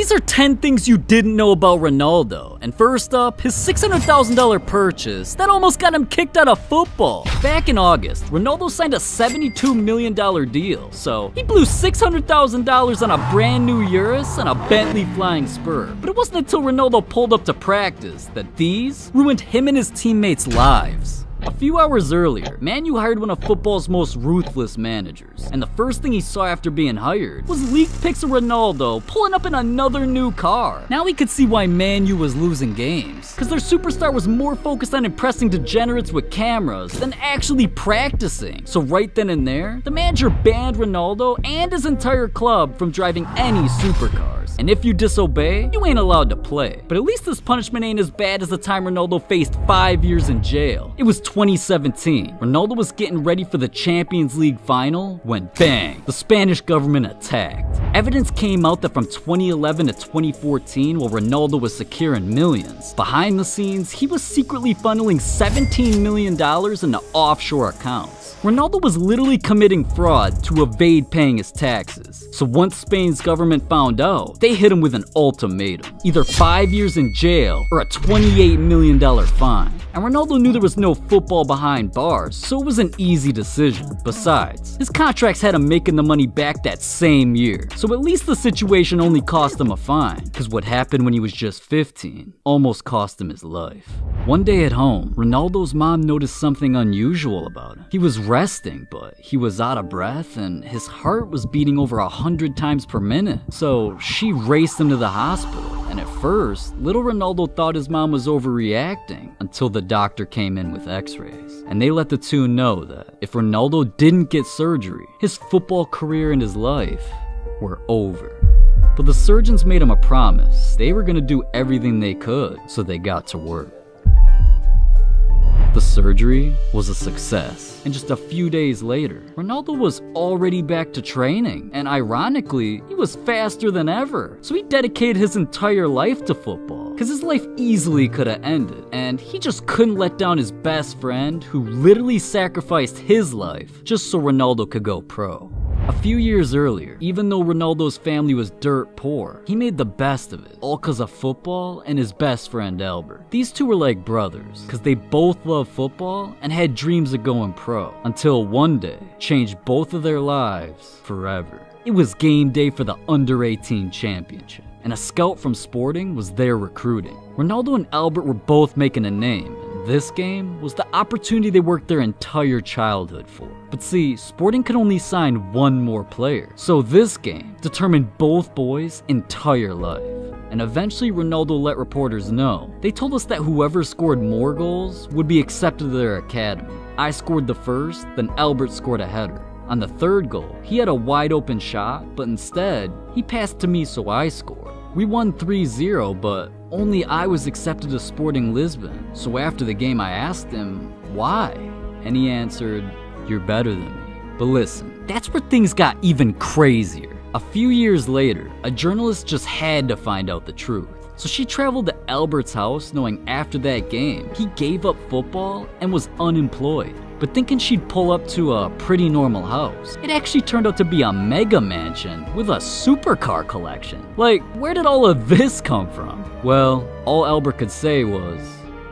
These are 10 things you didn't know about Ronaldo. And first up, his $600,000 purchase that almost got him kicked out of football. Back in August, Ronaldo signed a $72 million deal. So he blew $600,000 on a brand new Urus and a Bentley Flying Spur. But it wasn't until Ronaldo pulled up to practice that these ruined him and his teammates' lives. A few hours earlier, Man U hired one of football's most ruthless managers, and the first thing he saw after being hired was leaked pics of Ronaldo pulling up in another new car. Now he could see why Man U was losing games, because their superstar was more focused on impressing degenerates with cameras than actually practicing. So right then and there, the manager banned Ronaldo and his entire club from driving any supercars. And if you disobey, you ain't allowed to play. But at least this punishment ain't as bad as the time Ronaldo faced 5 years in jail. It was 2017. Ronaldo was getting ready for the Champions League final when bang, the Spanish government attacked. Evidence came out that from 2011 to 2014, while Ronaldo was securing millions, behind the scenes, he was secretly funneling $17 million into offshore accounts. Ronaldo was literally committing fraud to evade paying his taxes. So once Spain's government found out, they hit him with an ultimatum. Either 5 years in jail or a $28 million fine. And Ronaldo knew there was no football behind bars, so it was an easy decision. Besides, his contracts had him making the money back that same year. So at least the situation only cost him a fine, because what happened when he was just 15 almost cost him his life. One day at home, Ronaldo's mom noticed something unusual about him. He was resting, but he was out of breath and his heart was beating over 100 times per minute. So she raced him to the hospital. And at first, little Ronaldo thought his mom was overreacting until the doctor came in with x-rays. And they let the two know that if Ronaldo didn't get surgery, his football career and his life were over. But the surgeons made him a promise. They were gonna do everything they could, so they got to work. The surgery was a success, and just a few days later, Ronaldo was already back to training, and ironically, he was faster than ever. So he dedicated his entire life to football, because his life easily could have ended, and he just couldn't let down his best friend, who literally sacrificed his life just so Ronaldo could go pro. A few years earlier, even though Ronaldo's family was dirt poor, he made the best of it, all cause of football and his best friend Albert. These two were like brothers, cause they both loved football and had dreams of going pro, until one day changed both of their lives forever. It was game day for the Under-18 championship, and a scout from Sporting was there recruiting. Ronaldo and Albert were both making a name. This game was the opportunity they worked their entire childhood for. But see, Sporting could only sign one more player, so this game determined both boys' entire life. And eventually Ronaldo let reporters know. They told us that whoever scored more goals would be accepted to their academy. I scored the first, then Albert scored a header. On the third goal, he had a wide open shot, but instead, he passed to me so I scored. We won 3-0, but only I was accepted to Sporting Lisbon. So after the game I asked him, why? And he answered, "You're better than me." But listen, that's where things got even crazier. A few years later, a journalist just had to find out the truth. So she traveled to Albert's house knowing after that game, he gave up football and was unemployed. But thinking she'd pull up to a pretty normal house, it actually turned out to be a mega mansion with a supercar collection. Like, where did all of this come from? Well, all Albert could say was,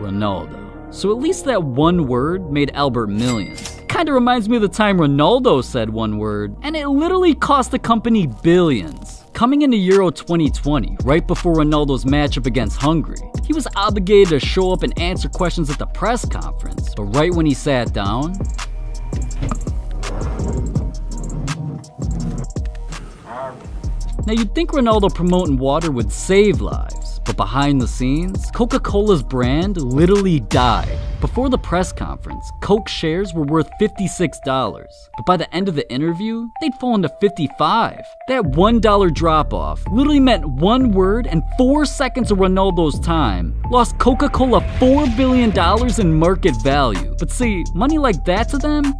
Ronaldo. So at least that one word made Albert millions. Kinda reminds me of the time Ronaldo said one word, and it literally cost the company billions. Coming into Euro 2020, right before Ronaldo's matchup against Hungary, he was obligated to show up and answer questions at the press conference. But right when he sat down, now you'd think Ronaldo promoting water would save lives, but behind the scenes, Coca-Cola's brand literally died. Before the press conference, Coke shares were worth $56, but by the end of the interview, they'd fallen to $55. That $1 drop-off literally meant one word and 4 seconds of Ronaldo's time lost Coca-Cola $4 billion in market value. But see, money like that to them?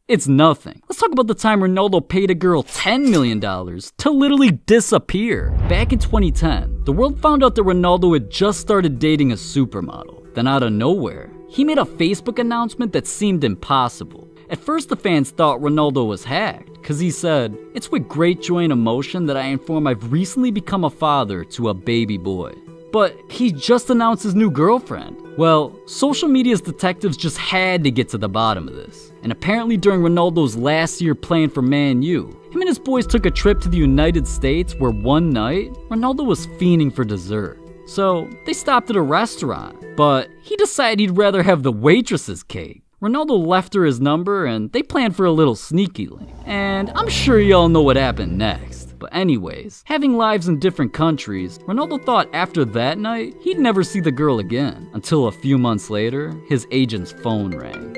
It's nothing. Let's talk about the time Ronaldo paid a girl $10 million to literally disappear. Back in 2010, the world found out that Ronaldo had just started dating a supermodel. Then out of nowhere, he made a Facebook announcement that seemed impossible. At first the fans thought Ronaldo was hacked, cause he said, "It's with great joy and emotion that I inform I've recently become a father to a baby boy." But he just announced his new girlfriend. Well, social media's detectives just had to get to the bottom of this. And apparently during Ronaldo's last year playing for Man U, him and his boys took a trip to the United States where one night, Ronaldo was fiending for dessert. So they stopped at a restaurant, but he decided he'd rather have the waitress's cake. Ronaldo left her his number and they planned for a little sneaky link. And I'm sure y'all know what happened next. But anyways, having lives in different countries, Ronaldo thought after that night, he'd never see the girl again. Until a few months later, his agent's phone rang.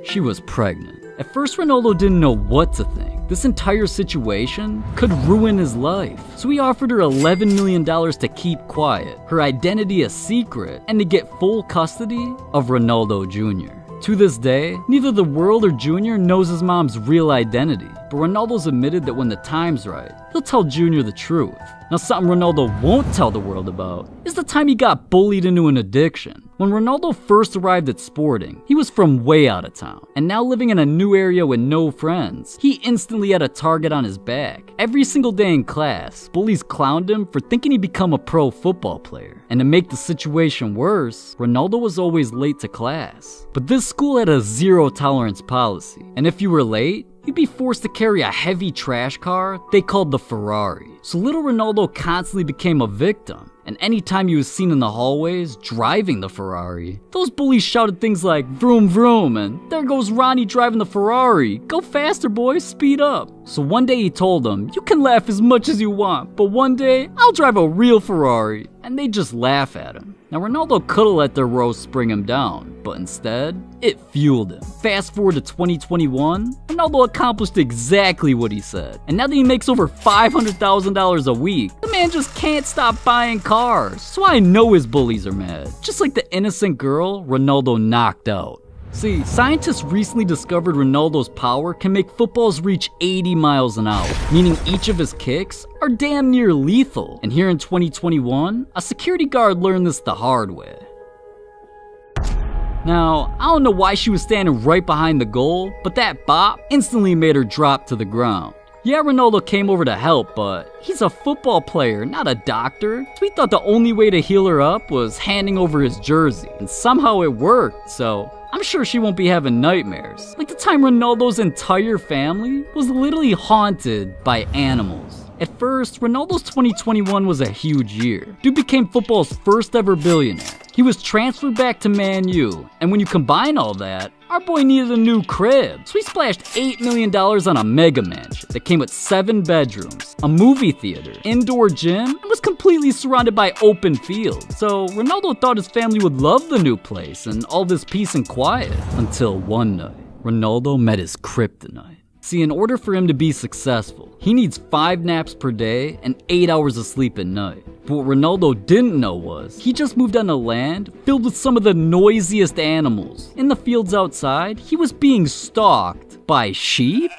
She was pregnant. At first, Ronaldo didn't know what to think. This entire situation could ruin his life. So he offered her $11 million to keep quiet, her identity a secret, and to get full custody of Ronaldo Jr. To this day, neither the world or Junior knows his mom's real identity, but Ronaldo's admitted that when the time's right, he'll tell Junior the truth. Now something Ronaldo won't tell the world about is the time he got bullied into an addiction. When Ronaldo first arrived at Sporting, he was from way out of town, and now living in a new area with no friends, he instantly had a target on his back. Every single day in class, bullies clowned him for thinking he'd become a pro football player. And to make the situation worse, Ronaldo was always late to class. But this school had a zero tolerance policy, and if you were late, you'd be forced to carry a heavy trash car they called the Ferrari. So little Ronaldo constantly became a victim. And anytime he was seen in the hallways driving the Ferrari, those bullies shouted things like "vroom vroom" and "there goes Ronnie driving the Ferrari, go faster boys, speed up." So one day he told them, "You can laugh as much as you want, but one day I'll drive a real Ferrari." And they just laugh at him. Now Ronaldo could've let their roast bring him down, but instead, it fueled him. Fast forward to 2021, Ronaldo accomplished exactly what he said. And now that he makes over $500,000 a week, the man just can't stop buying cars. So I know his bullies are mad. Just like the innocent girl Ronaldo knocked out. See, scientists recently discovered Ronaldo's power can make footballs reach 80 miles an hour, meaning each of his kicks are damn near lethal. And here in 2021, a security guard learned this the hard way. Now, I don't know why she was standing right behind the goal, but that bop instantly made her drop to the ground. Yeah, Ronaldo came over to help, but he's a football player, not a doctor. So he thought the only way to heal her up was handing over his jersey. And somehow it worked, so I'm sure she won't be having nightmares. Like the time Ronaldo's entire family was literally haunted by animals. At first, Ronaldo's 2021 was a huge year. Dude became football's first ever billionaire. He was transferred back to Man U, and when you combine all that, our boy needed a new crib. So he splashed $8 million on a mega mansion that came with 7 bedrooms, a movie theater, indoor gym, and was completely surrounded by open fields. So Ronaldo thought his family would love the new place and all this peace and quiet. Until one night, Ronaldo met his kryptonite. See, in order for him to be successful, he needs 5 naps per day and 8 hours of sleep at night. But what Ronaldo didn't know was, he just moved on a land filled with some of the noisiest animals. In the fields outside, he was being stalked by sheep?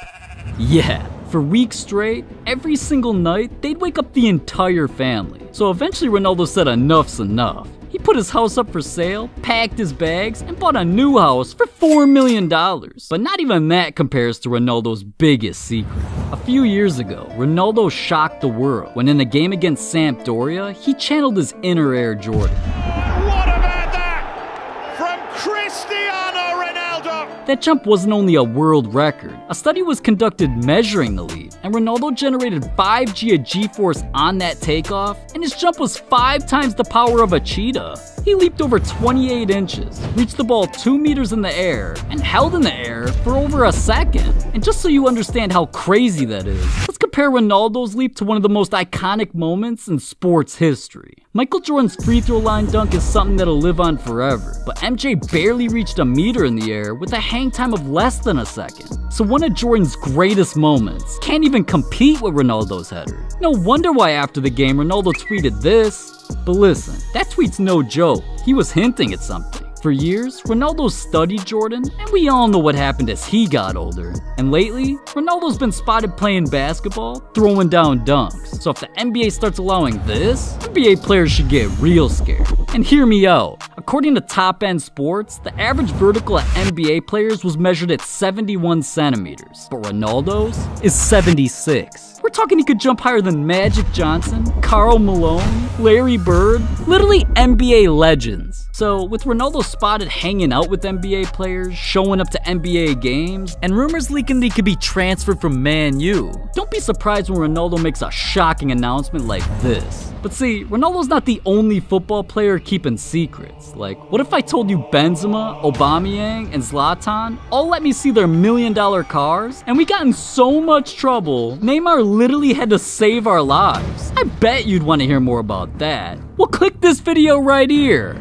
Yeah, for weeks straight, every single night, they'd wake up the entire family. So eventually Ronaldo said enough's enough. He put his house up for sale, packed his bags, and bought a new house for $4 million. But not even that compares to Ronaldo's biggest secret. A few years ago, Ronaldo shocked the world when in a game against Sampdoria, he channeled his inner Air Jordan. What about that? From Cristiano Ronaldo! That jump wasn't only a world record. A study was conducted measuring the leap, and Ronaldo generated 5G of G-force on that takeoff, and his jump was 5 times the power of a cheetah. He leaped over 28 inches, reached the ball 2 meters in the air, and held in the air for over a second. And just so you understand how crazy that is, let's compare Ronaldo's leap to one of the most iconic moments in sports history. Michael Jordan's free throw line dunk is something that'll live on forever, but MJ barely reached a meter in the air with a hang time of less than a second. So one of Jordan's greatest moments can't even compete with Ronaldo's header. No wonder why after the game Ronaldo tweeted this. But listen, that tweet's no joke. He was hinting at something. For years, Ronaldo studied Jordan, and we all know what happened as he got older. And lately, Ronaldo's been spotted playing basketball, throwing down dunks. So if the NBA starts allowing this, NBA players should get real scared. And hear me out. According to Top End Sports, the average vertical at NBA players was measured at 71 centimeters, but Ronaldo's is 76. We're talking he could jump higher than Magic Johnson, Karl Malone, Larry Bird, literally NBA legends. So with Ronaldo spotted hanging out with NBA players, showing up to NBA games, and rumors leaking that he could be transferred from Man U, don't be surprised when Ronaldo makes a shocking announcement like this. But see, Ronaldo's not the only football player keeping secrets. Like, what if I told you Benzema, Aubameyang, and Zlatan all let me see their $1 million cars, and we got in so much trouble, Neymar literally had to save our lives? I bet you'd want to hear more about that. Well, click this video right here.